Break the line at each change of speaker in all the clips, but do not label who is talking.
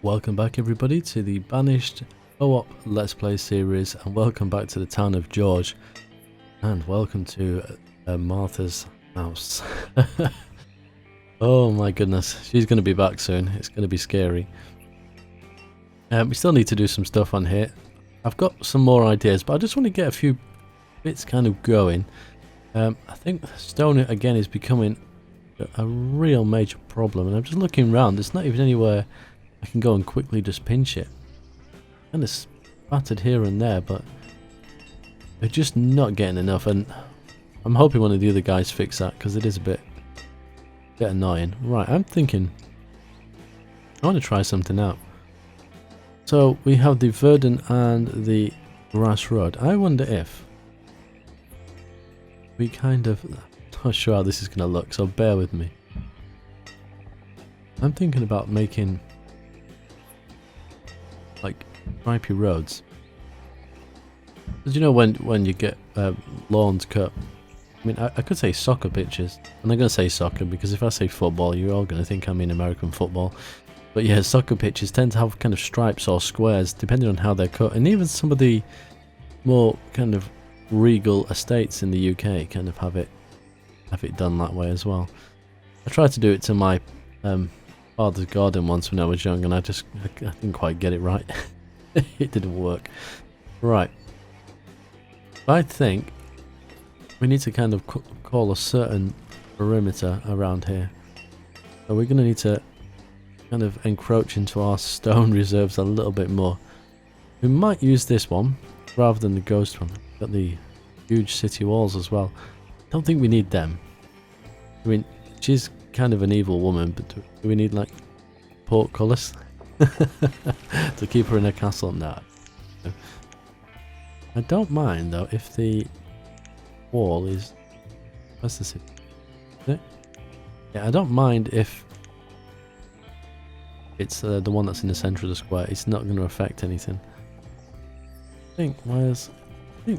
Welcome back everybody to the Banished Co-op Let's Play series, and welcome back to the town of G.E.O.R.G.E, and welcome to Martha's house. Oh my goodness, she's going to be back soon. It's going to be scary. We still need to do some stuff on here. I've got some more ideas, but I just want to get a few bits kind of going. I think stone again is becoming a real major problem, and I'm just looking around. There's not even anywhere I can go and quickly just pinch it. Kind of spattered here and there, but they're just not getting enough, and I'm hoping one of the other guys fix that, because it is a bit annoying. Right, I'm thinking I want to try something out. So we have the verdant and the grass road. I wonder if we kind of, not sure how this is going to look, so bear with me. I'm thinking about making like stripy roads, because you know when you get lawns cut, I mean I could say soccer pitches, and I'm going to say soccer because if I say football you're all going to think I mean American football, but yeah, soccer pitches tend to have kind of stripes or squares depending on how they're cut, and even some of the more kind of regal estates in the UK kind of have it done that way as well. I tried to do it to my father's garden once when I was young, and I didn't quite get it right. It didn't work. Right. I think we need to kind of call a certain perimeter around here. So we're going to need to kind of encroach into our stone reserves a little bit more. We might use this one rather than the ghost one. Got the huge city walls as well. Don't think we need them. I mean, she's kind of an evil woman, but do we need like portcullis to keep her in a castle? No. I don't mind though if the wall is, where's the city? Is it? Yeah, I don't mind if it's the one that's in the centre of the square. It's not going to affect anything. I think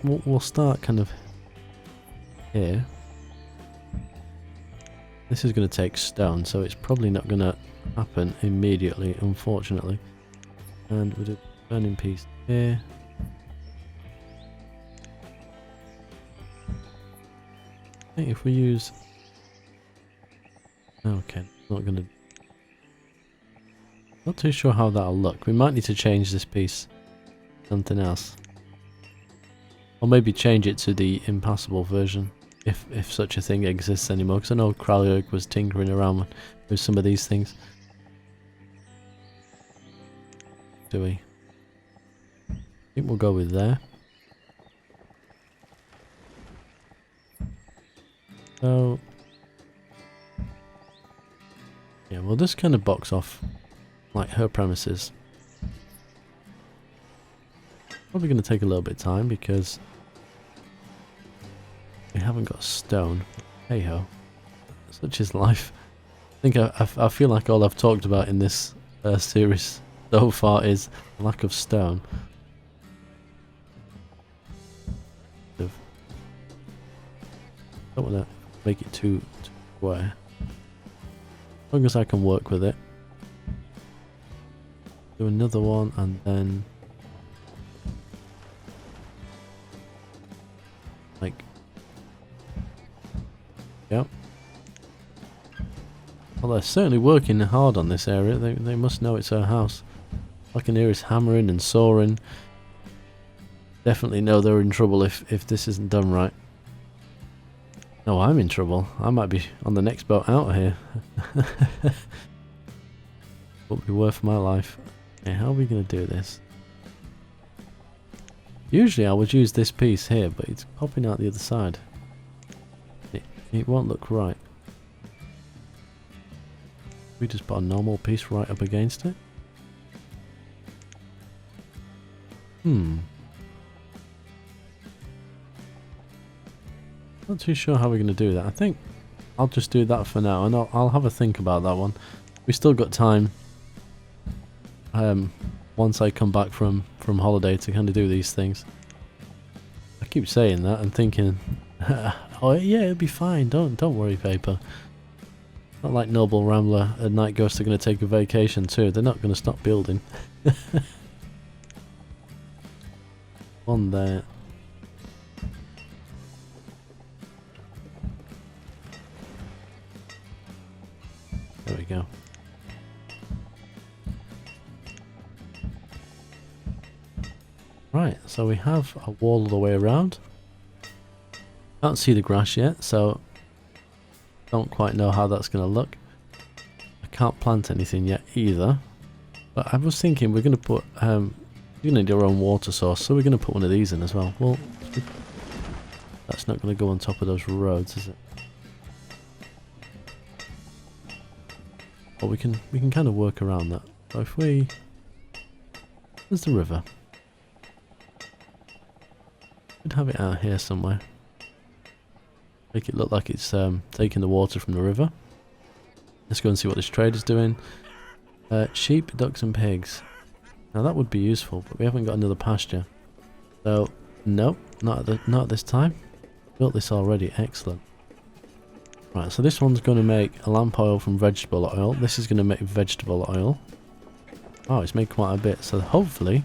we'll start kind of here. This is going to take stone, so it's probably not going to happen immediately, unfortunately. And we'll do a burning piece here. I think if we use... Okay, not going to... Not too sure how that'll look. We might need to change this piece to something else. Or maybe change it to the impassable version. If such a thing exists anymore, because I know G.E.O.R.G.E was tinkering around with some of these things. Do we? I think we'll go with there. So yeah, we'll just kind of box off like her premises. Probably going to take a little bit of time because we haven't got stone. Hey ho, such is life. I think I feel like all I've talked about in this series so far is lack of stone. Don't want to make it too square. As long as I can work with it. Do another one and then like. Yep. Well, they're certainly working hard on this area. They must know it's her house. I can hear us hammering and sawing. Definitely know they're in trouble if this isn't done right. No, I'm in trouble. I might be on the next boat out of here. Won't be worth my life. Okay, how are we going to do this? Usually I would use this piece here, but it's popping out the other side. It won't look right. We just put a normal piece right up against it. Not too sure how we're going to do that. I think I'll just do that for now, and I'll have a think about that one. We still got time. Once I come back from holiday to kind of do these things. I keep saying that and thinking, oh yeah, it'll be fine. Don't worry, Vaypah. Not like Noble Rambler and Night Ghost are going to take a vacation too. They're not going to stop building. One there. There we go. Right, so we have a wall all the way around. Can't see the grass yet, so don't quite know how that's going to look. I can't plant anything yet either. But I was thinking we're going to put, you need your own water source, so we're going to put one of these in as well. Well, that's not going to go on top of those roads, is it? But we can kind of work around that. So if we, there's the river. Could have it out here somewhere. Make it look like it's taking the water from the river. Let's go and see what this trader's doing. Sheep, ducks and pigs. Now that would be useful, but we haven't got another pasture. So, nope, not at this time. Built this already, excellent. Right, so this one's going to make a lamp oil from vegetable oil. This is going to make vegetable oil. Oh, it's made quite a bit, so hopefully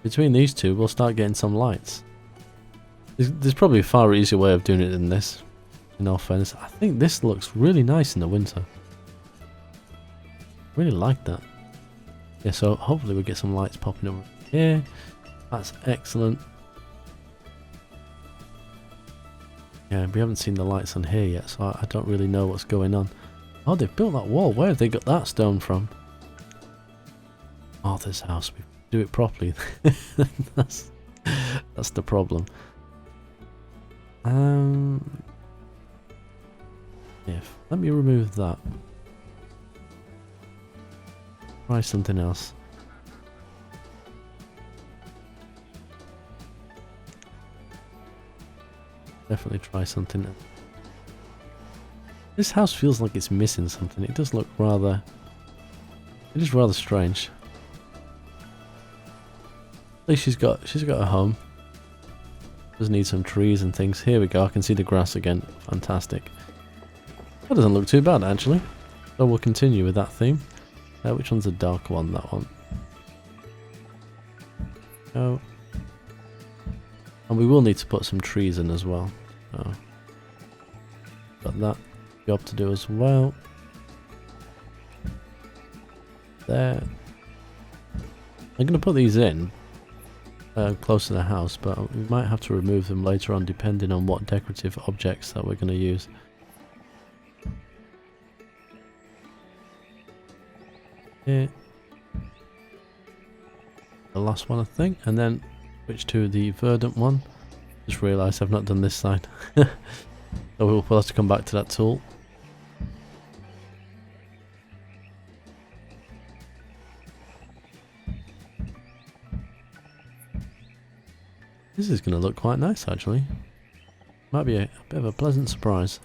between these two we'll start getting some lights. There's probably a far easier way of doing it than this, in all fairness. I think this looks really nice in the winter. Really like that. Yeah, so hopefully we'll get some lights popping up here. That's excellent. Yeah, we haven't seen the lights on here yet, so I don't really know what's going on. Oh, they've built that wall. Where have they got that stone from? Arthur's house. We do it properly. that's the problem. Let me remove that. Try something else. Definitely try something else. This house feels like it's missing something. It does look rather... It is rather strange. At least she's got a home. Does need some trees and things. Here we go. I can see the grass again. Fantastic. That doesn't look too bad actually. So we'll continue with that theme. Which one's the dark one? That one. Oh. And we will need to put some trees in as well. Oh. Got that job to do as well. There. I'm going to put these in close to the house, but we might have to remove them later on depending on what decorative objects that we're going to use. Here. The last one I think, and then switch to the verdant one. Just realised I've not done this side. So we'll have to come back to that tool. This is going to look quite nice actually. Might be a bit of a pleasant surprise.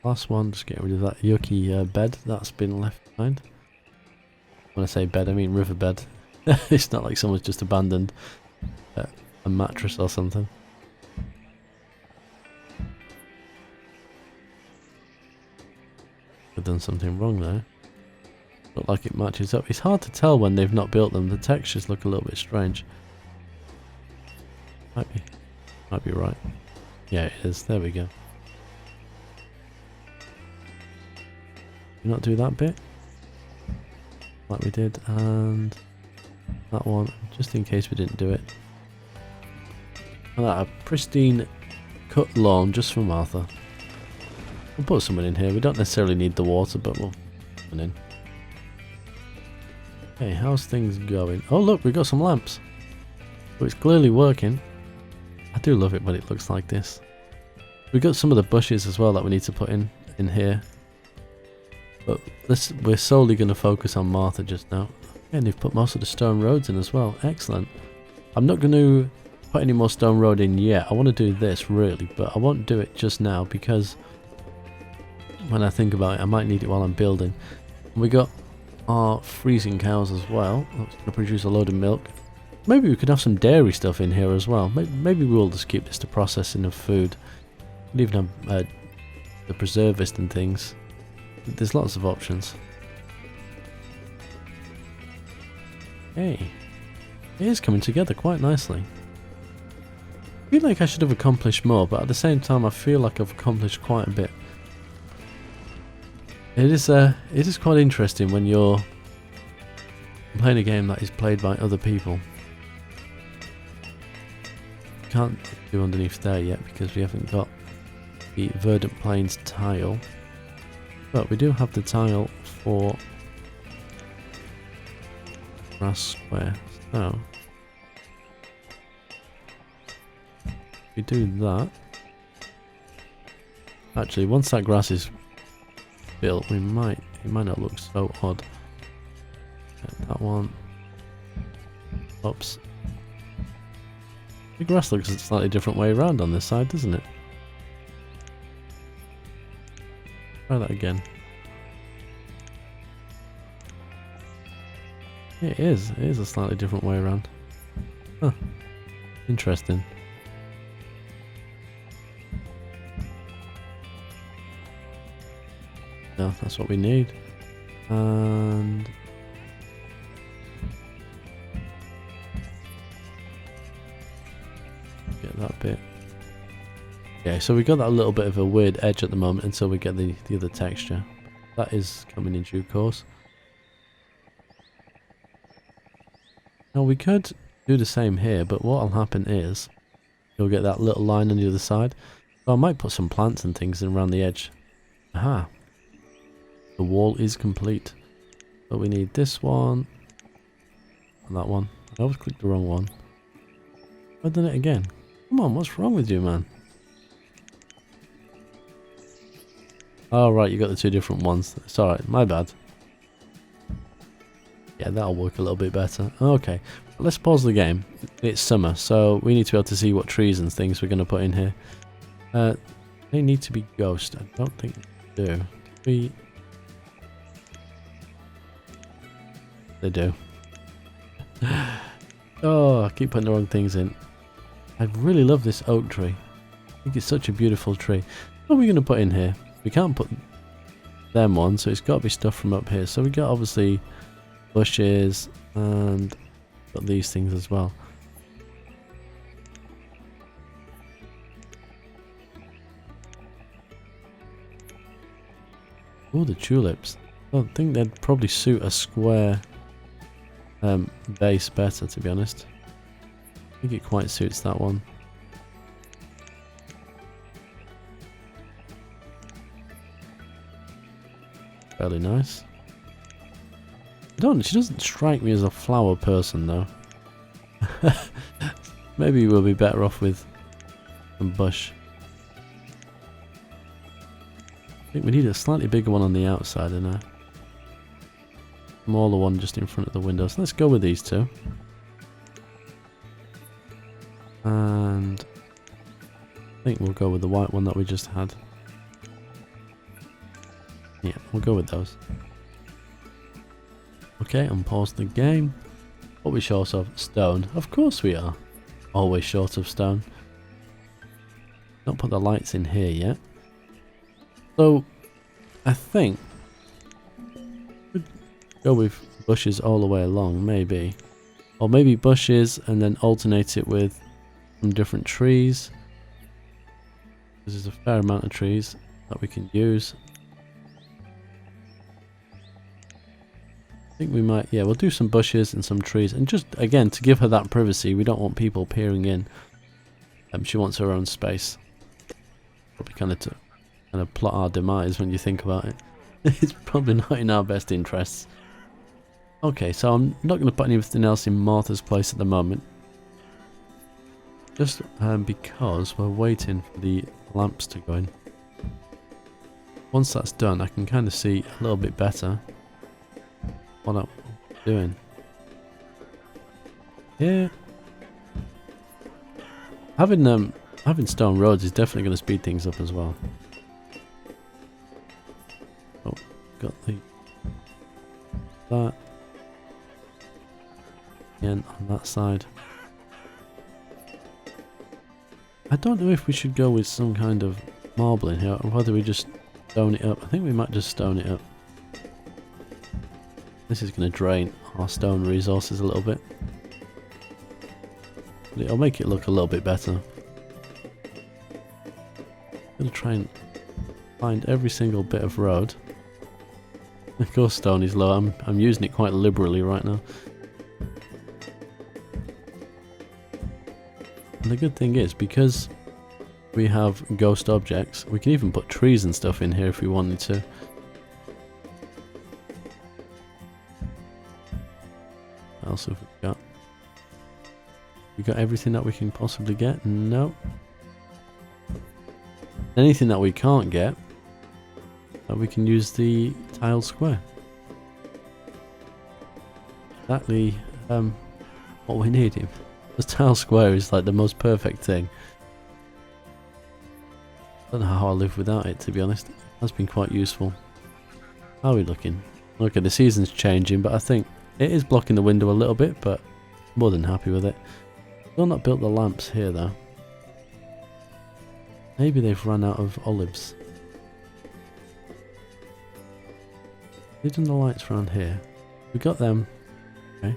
Last one, just get rid of that yucky bed that's been left behind. When I say bed, I mean riverbed. It's not like someone's just abandoned a mattress or something. I've done something wrong there. Look like it matches up. It's hard to tell when they've not built them. The textures look a little bit strange. Might be right. Yeah, it is. There we go. Not do that bit like we did, and that one just in case we didn't do it. And that a pristine cut lawn just for Martha. We'll put someone in here. We don't necessarily need the water, but we'll put someone in. Okay, how's things going? Oh look, we've got some lamps. So it's clearly working. I do love it when it looks like this. We've got some of the bushes as well that we need to put in here. But we're solely going to focus on Martha just now. And they've put most of the stone roads in as well. Excellent. I'm not going to put any more stone road in yet. I want to do this really, but I won't do it just now because when I think about it, I might need it while I'm building. And we got our freezing cows as well. That's going to produce a load of milk. Maybe we could have some dairy stuff in here as well. Maybe we'll just keep this to processing of food. We'll even have the preservist and things. There's lots of options. Hey, it is coming together quite nicely. I feel like I should have accomplished more, but at the same time I feel like I've accomplished quite a bit. It is quite interesting when you're playing a game that is played by other people. Can't do underneath there yet because we haven't got the Verdant Plains tile, but we do have the tile for grass square. So we do that. Actually, once that grass is built, it might not look so odd. Get that one. Oops. The grass looks a slightly different way around on this side, doesn't it? Try that again. Yeah, it is. It is a slightly different way around. Huh. Interesting. No, that's what we need. And get that bit. Yeah, so we got that little bit of a weird edge at the moment until we get the other texture. That is coming in due course. Now we could do the same here, but what will happen is you'll get that little line on the other side. So I might put some plants and things in around the edge. Aha! The wall is complete. But we need this one and that one. I always clicked the wrong one. I've done it again. Come on, what's wrong with you, man? Oh right, you got the two different ones. It's alright, my bad. Yeah, that'll work a little bit better. Okay, let's pause the game. It's summer, so we need to be able to see what trees and things we're going to put in here. They need to be ghost. I don't think they do. They do. Oh, I keep putting the wrong things in. I really love this oak tree. I think it's such a beautiful tree. What are we going to put in here? We can't put them on, so it's got to be stuff from up here. So we got obviously bushes and got these things as well. Oh, the tulips. I think they'd probably suit a square base better, to be honest. I think it quite suits that one. Fairly nice. She doesn't strike me as a flower person though. Maybe we'll be better off with some bush. I think we need a slightly bigger one on the outside and a smaller one just in front of the windows. Let's go with these two. And I think we'll go with the white one that we just had. Yeah, we'll go with those. Okay, unpause the game. What are we short of? Stone. Of course we are. Always short of stone. Don't put the lights in here yet. So, I think we'd go with bushes all the way along, maybe. Or maybe bushes and then alternate it with some different trees. Because there's a fair amount of trees that we can use. I think we might, yeah, we'll do some bushes and some trees. And just, again, to give her that privacy, we don't want people peering in. She wants her own space. Probably kind of plot our demise when you think about it. It's probably not in our best interests. Okay, so I'm not going to put anything else in Martha's place at the moment. Just because we're waiting for the lamps to go in. Once that's done, I can kind of see a little bit better what I'm doing. Yeah. Having stone roads is definitely going to speed things up as well. Oh, got that. Again, on that side. I don't know if we should go with some kind of marble in here, or whether we just stone it up. I think we might just stone it up. This is going to drain our stone resources a little bit. But it'll make it look a little bit better. I'm going to try and find every single bit of road. Of course stone is low, I'm using it quite liberally right now. And the good thing is, because we have ghost objects, we can even put trees and stuff in here if we wanted to. What else have we got? We got everything that we can possibly get? No. Anything that we can't get, we can use the tiled square. Exactly what we needed. The tiled square is like the most perfect thing. I don't know how I live without it, to be honest. It has been quite useful. How are we looking? Okay, the season's changing, but I think it is blocking the window a little bit, but more than happy with it. Still not built the lamps here though. Maybe they've run out of olives. They've done the lights around here. We got them. Okay.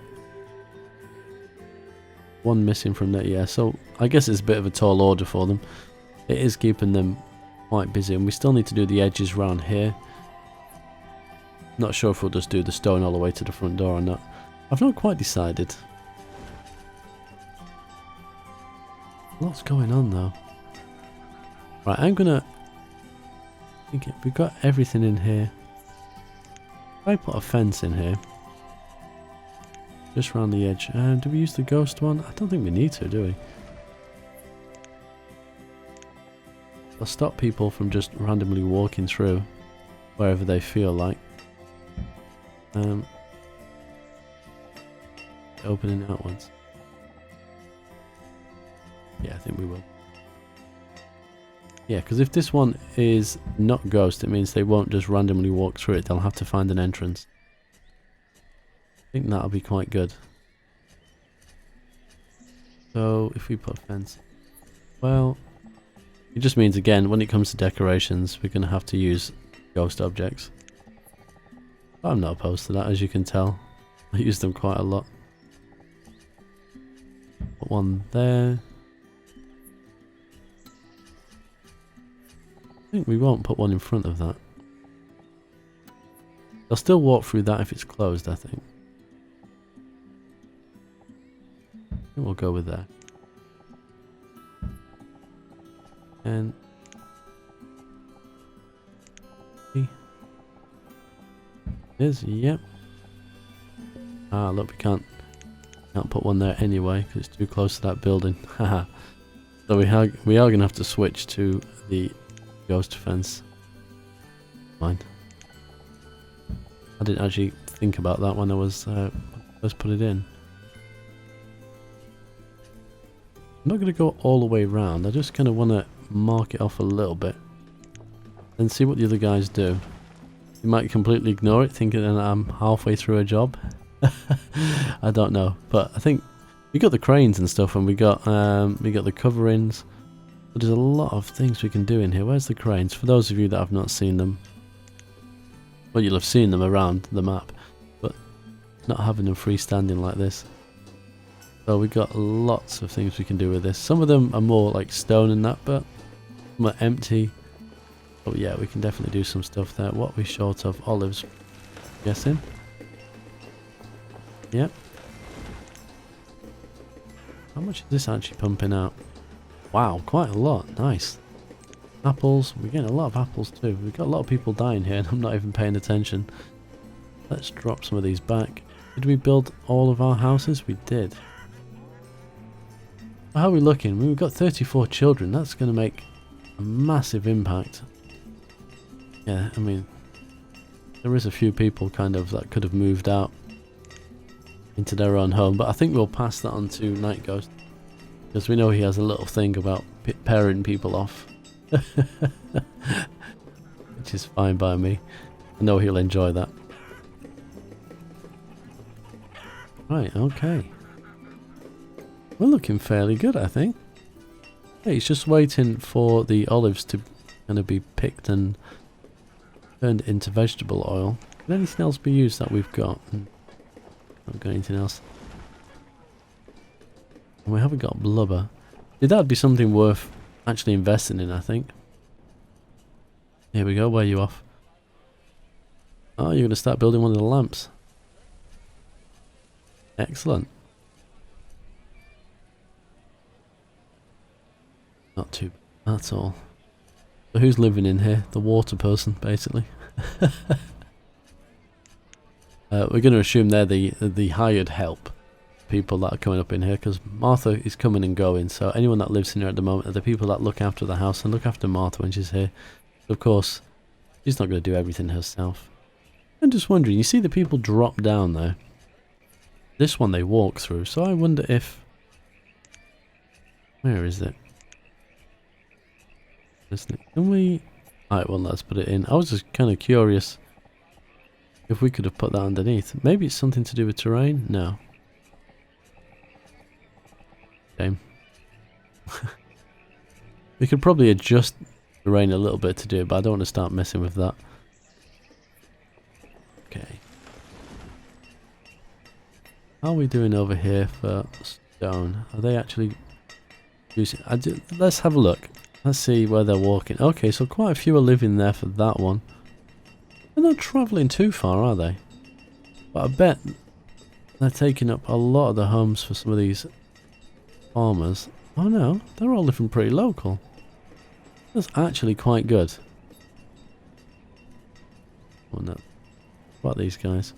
One missing from there, yeah. So I guess it's a bit of a tall order for them. It is keeping them quite busy, and we still need to do the edges around here. Not sure if we'll just do the stone all the way to the front door or not. I've not quite decided. Lots going on though. Right, I'm gonna... we've got everything in here. If I put a fence in here, just around the edge. Do we use the ghost one? I don't think we need to, do we? I'll stop people from just randomly walking through wherever they feel like. Opening outwards. Yeah, I think we will. Yeah, because if this one is not ghost, it means they won't just randomly walk through it. They'll have to find an entrance. I think that'll be quite good. So, if we put a fence... Well, it just means, again, when it comes to decorations, we're going to have to use ghost objects. But I'm not opposed to that, as you can tell. I use them quite a lot. Put one there. I think we won't put one in front of that. I'll still walk through that if it's closed, I think. I think we'll go with that. And... is, yep. Ah, look, we can't put one there anyway because it's too close to that building. Haha. So we are going to have to switch to the ghost fence. Fine. I didn't actually think about that when I was first put it in. I'm not going to go all the way around. I just kind of want to mark it off a little bit and see what the other guys do. You might completely ignore it, thinking that I'm halfway through a job. I don't know, but I think we got the cranes and stuff, and we got the coverings. But there's a lot of things we can do in here. Where's the cranes? For those of you that have not seen them, well, you'll have seen them around the map, but not having them freestanding like this. So we got lots of things we can do with this. Some of them are more like stone and that, but some are empty. Oh yeah, we can definitely do some stuff there. What are we short of? Olives, I'm guessing. Yep. How much is this actually pumping out? Wow, quite a lot. Nice. Apples. We're getting a lot of apples too. We've got a lot of people dying here and I'm not even paying attention. Let's drop some of these back. Did we build all of our houses? We did. How are we looking? We've got 34 children. That's going to make a massive impact. Yeah, I mean, there is a few people kind of that could have moved out into their own home, but I think we'll pass that on to Night Ghost because we know he has a little thing about pairing people off. Which is fine by me. I know he'll enjoy that. Right, okay. We're looking fairly good, I think. Hey, he's just waiting for the olives to going to be picked and turned into vegetable oil. Can anything else be used that we've got? Not got anything else. And we haven't got blubber. That'd be something worth actually investing in, I think. Here we go. Where are you off? Oh, you're going to start building one of the lamps. Excellent. Not too bad at all. So who's living in here? The water person, basically. We're going to assume they're the hired help people that are coming up in here, because Martha is coming and going, so anyone that lives in here at the moment are the people that look after the house and look after Martha when she's here. Of course, she's not going to do everything herself. I'm just wondering, you see the people drop down there? This one they walk through, so I wonder if... Where is it? Can we... Alright, well, let's put it in. I was just kind of curious if we could have put that underneath. Maybe it's something to do with terrain? No. Shame. We could probably adjust terrain a little bit to do it, but I don't want to start messing with that. Okay. How are we doing over here for stone? Are they actually using... let's have a look. Let's see where they're walking. Okay, so quite a few are living there for that one. They're not travelling too far, are they? But I bet they're taking up a lot of the homes for some of these farmers. Oh no, they're all living pretty local. That's actually quite good. Oh no. What about these guys?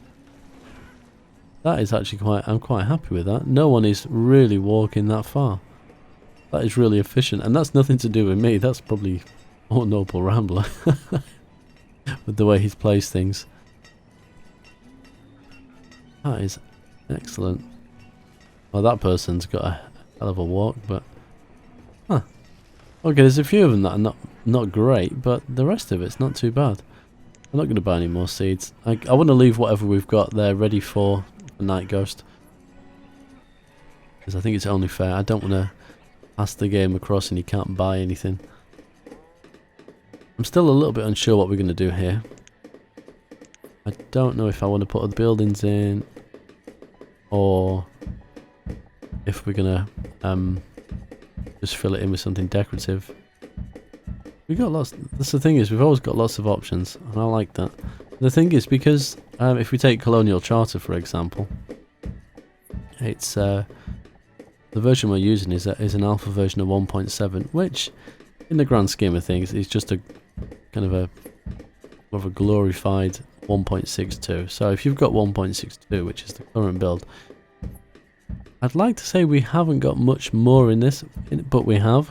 That is actually I'm quite happy with that. No one is really walking that far. That is really efficient, and that's nothing to do with me. That's probably more Noble Rambler with the way he's placed things. That is excellent. Well, that person's got a hell of a walk, but huh. Okay, there's a few of them that are not great, but the rest of it's not too bad. I'm not going to buy any more seeds. I want to leave whatever we've got there ready for the Night Ghost, because I think it's only fair. I don't want to pass the game across and you can't buy anything. I'm still a little bit unsure what we're going to do here. I don't know if I want to put other buildings in, or if we're going to just fill it in with something decorative. We got lots. That's the thing, is we've always got lots of options, and I like that. The thing is, because if we take Colonial Charter for example, it's the version we're using is an alpha version of 1.7, which in the grand scheme of things is just a kind of a more of a glorified 1.62. So if you've got 1.62, which is the current build, I'd like to say we haven't got much more in this, but we have.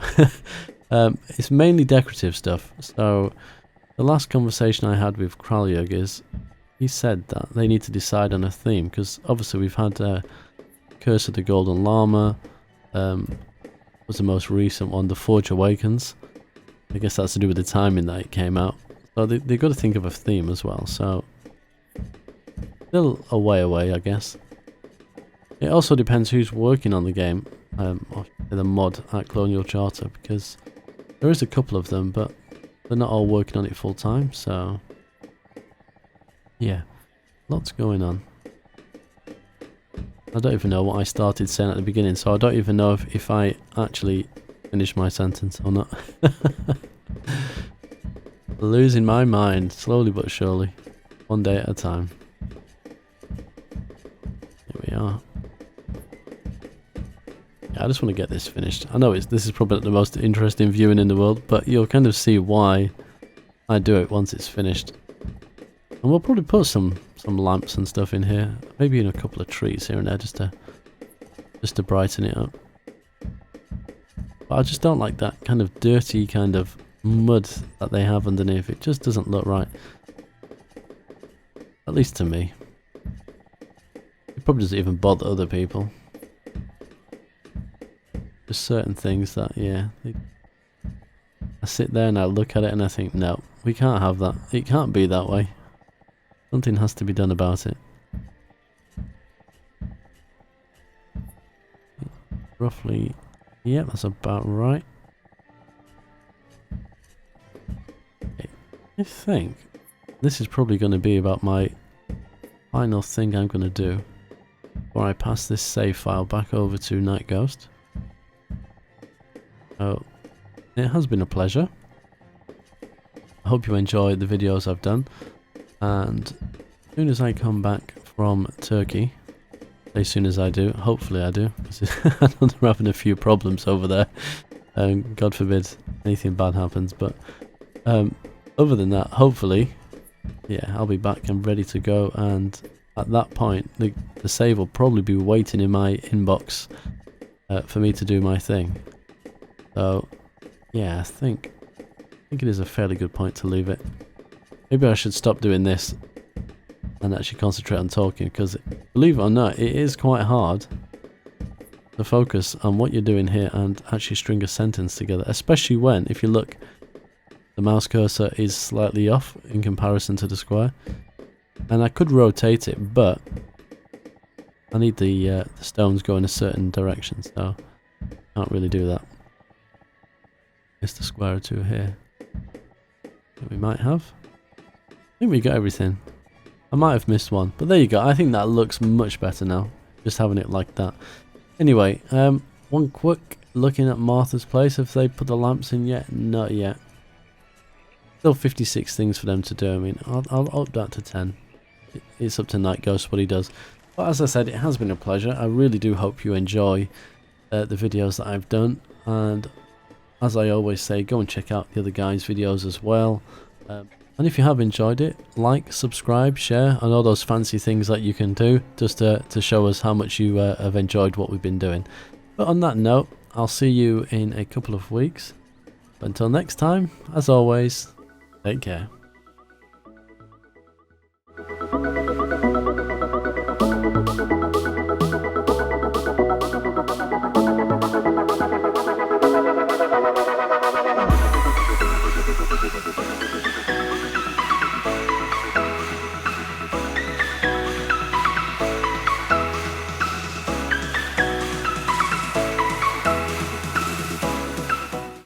It's mainly decorative stuff. So the last conversation I had with G.E.O.R.G.E is he said that they need to decide on a theme, because obviously we've had Curse of the Golden Llama, was the most recent one, The Forge Awakens. I guess that's to do with the timing that it came out. So they've got to think of a theme as well, so still a way away, I guess. It also depends who's working on the game, or the mod at Colonial Charter, because there is a couple of them, but they're not all working on it full time, so yeah, lots going on. I don't even know what I started saying at the beginning, so I don't even know if I actually finished my sentence or not. Losing my mind, slowly but surely, one day at a time. Here we are. Yeah, I just want to get this finished. I know this is probably not the most interesting viewing in the world, but you'll kind of see why I do it once it's finished. And we'll probably put some lamps and stuff in here, maybe in a couple of trees here and there, just to brighten it up. But I just don't like that kind of dirty kind of mud that they have underneath. It just doesn't look right, at least to me. It probably doesn't even bother other people. Just certain things that, yeah, I sit there and I look at it and I think, no, we can't have that. It can't be that way. Something has to be done about it. Roughly, yeah, that's about right. I think this is probably going to be about my final thing I'm going to do before I pass this save file back over to Night Ghost. So, it has been a pleasure. I hope you enjoyed the videos I've done, and as soon as I come back from Turkey, as soon as I do, hopefully I do, because I know they're having a few problems over there, and God forbid anything bad happens, but other than that, hopefully, yeah, I'll be back and ready to go, and at that point the save will probably be waiting in my inbox for me to do my thing. So yeah, I think it is a fairly good point to leave it. Maybe I should stop doing this and actually concentrate on talking, because believe it or not, it is quite hard to focus on what you're doing here and actually string a sentence together, especially when, if you look, the mouse cursor is slightly off in comparison to the square, and I could rotate it, but I need the stones going a certain direction, so can't really do that. It's the square or two here that we might have. I think we got everything. I might have missed one, but there you go. I think that looks much better now, just having it like that. Anyway, one quick looking at Martha's place. Have they put the lamps in yet? Not yet. Still 56 things for them to do. I mean, I'll up that to 10. It's up to Night Ghost what he does. But as I said, it has been a pleasure. I really do hope you enjoy the videos that I've done. And as I always say, go and check out the other guys' videos as well. And if you have enjoyed it, like, subscribe, share, and all those fancy things that you can do just to show us how much you have enjoyed what we've been doing. But on that note, I'll see you in a couple of weeks. But until next time, as always, take care.